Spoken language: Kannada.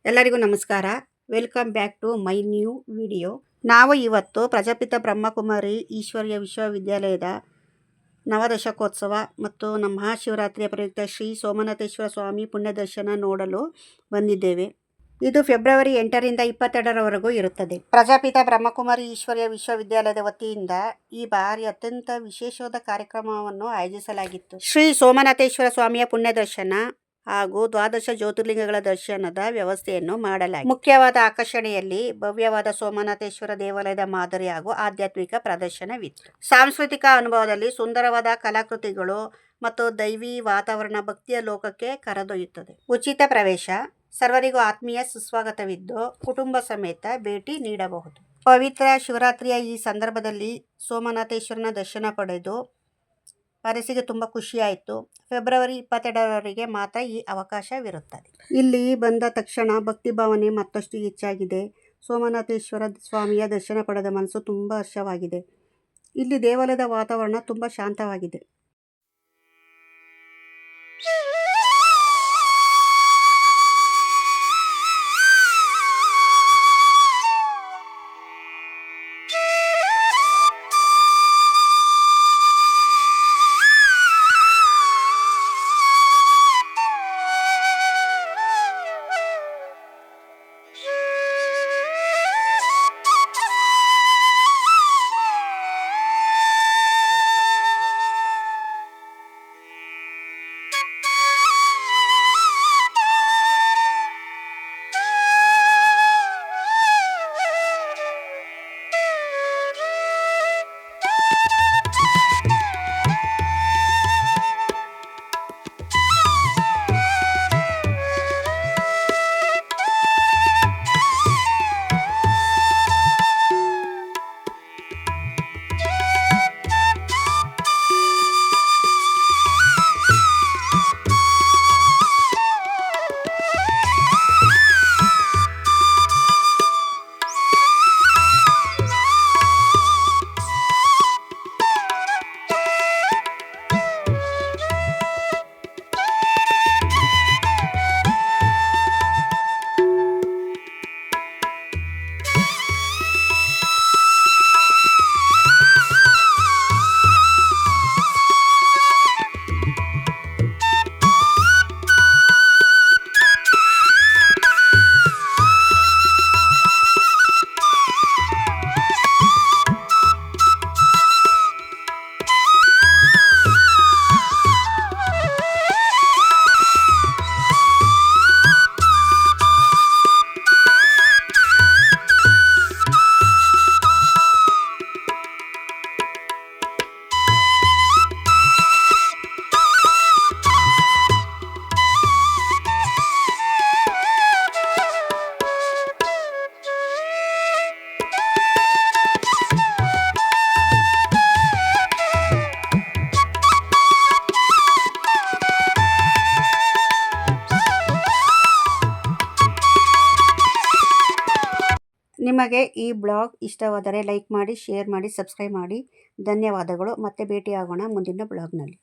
ಎಲ್ಲರಿಗೂ ನಮಸ್ಕಾರ. Welcome back to my new video. ನಾವು ಇವತ್ತು ಪ್ರಜಾಪಿತ ಬ್ರಹ್ಮಕುಮಾರಿ ಈಶ್ವರೀಯ ವಿಶ್ವವಿದ್ಯಾಲಯದ ನವದಶಕೋತ್ಸವ ಮತ್ತು ನಮ್ಮ ಮಹಾಶಿವರಾತ್ರಿಯ ಪ್ರಯುಕ್ತ ಶ್ರೀ ಸೋಮನಾಥೇಶ್ವರ ಸ್ವಾಮಿ ಪುಣ್ಯದರ್ಶನ ನೋಡಲು ಬಂದಿದ್ದೇವೆ. ಇದು ಫೆಬ್ರವರಿ 8ರಿಂದ 22ರವರೆಗೂ ಇರುತ್ತದೆ. ಪ್ರಜಾಪಿತ ಬ್ರಹ್ಮಕುಮಾರಿ ಈಶ್ವರೀಯ ವಿಶ್ವವಿದ್ಯಾಲಯದ ವತಿಯಿಂದ ಈ ಬಾರಿ ಅತ್ಯಂತ ವಿಶೇಷವಾದ ಕಾರ್ಯಕ್ರಮವನ್ನು ಆಯೋಜಿಸಲಾಗಿತ್ತು. ಶ್ರೀ ಸೋಮನಾಥೇಶ್ವರ ಸ್ವಾಮಿಯ ಪುಣ್ಯದರ್ಶನ ಹಾಗೂ ದ್ವಾದಶ ಜ್ಯೋತಿರ್ಲಿಂಗಗಳ ದರ್ಶನದ ವ್ಯವಸ್ಥೆಯನ್ನು ಮಾಡಲಾಗಿದೆ. ಮುಖ್ಯವಾದ ಆಕರ್ಷಣೆಯಲ್ಲಿ ಭವ್ಯವಾದ ಸೋಮನಾಥೇಶ್ವರ ದೇವಾಲಯದ ಮಾದರಿ ಹಾಗೂ ಆಧ್ಯಾತ್ಮಿಕ ಪ್ರದರ್ಶನವಿತ್ತು. ಸಾಂಸ್ಕೃತಿಕ ಅನುಭವದಲ್ಲಿ ಸುಂದರವಾದ ಕಲಾಕೃತಿಗಳು ಮತ್ತು ದೈವಿ ವಾತಾವರಣ ಭಕ್ತಿಯ ಲೋಕಕ್ಕೆ ಕರೆದೊಯ್ಯುತ್ತದೆ. ಉಚಿತ ಪ್ರವೇಶ, ಸರ್ವರಿಗೂ ಆತ್ಮೀಯ ಸುಸ್ವಾಗತವಿದ್ದು ಕುಟುಂಬ ಸಮೇತ ಭೇಟಿ ನೀಡಬಹುದು. ಪವಿತ್ರ ಶಿವರಾತ್ರಿಯ ಈ ಸಂದರ್ಭದಲ್ಲಿ ಸೋಮನಾಥೇಶ್ವರನ ದರ್ಶನ ಪಡೆದು ಮನಸ್ಸಿಗೆ ತುಂಬ ಖುಷಿಯಾಯಿತು. ಫೆಬ್ರವರಿ 22ರವರೆಗೆ ಮಾತ್ರ ಈ ಅವಕಾಶವಿರುತ್ತದೆ. ಇಲ್ಲಿ ಬಂದ ತಕ್ಷಣ ಭಕ್ತಿ ಭಾವನೆ ಮತ್ತಷ್ಟು ಹೆಚ್ಚಾಗಿದೆ. ಸೋಮನಾಥೇಶ್ವರ ಸ್ವಾಮಿಯ ದರ್ಶನ ಪಡೆದ ಮನಸ್ಸು ತುಂಬ ಹರ್ಷವಾಗಿದೆ. ಇಲ್ಲಿ ದೇವಾಲಯದ ವಾತಾವರಣ ತುಂಬ ಶಾಂತವಾಗಿದೆ. ನಿಮಗೆ ಈ ಬ್ಲಾಗ್ ಇಷ್ಟವಾದರೆ ಲೈಕ್ ಮಾಡಿ, ಶೇರ್ ಮಾಡಿ, ಸಬ್ಸ್ಕ್ರೈಬ್ ಮಾಡಿ. ಧನ್ಯವಾದಗಳು. ಮತ್ತೆ ಭೇಟಿಯಾಗೋಣ ಮುಂದಿನ ಬ್ಲಾಗ್ನಲ್ಲಿ.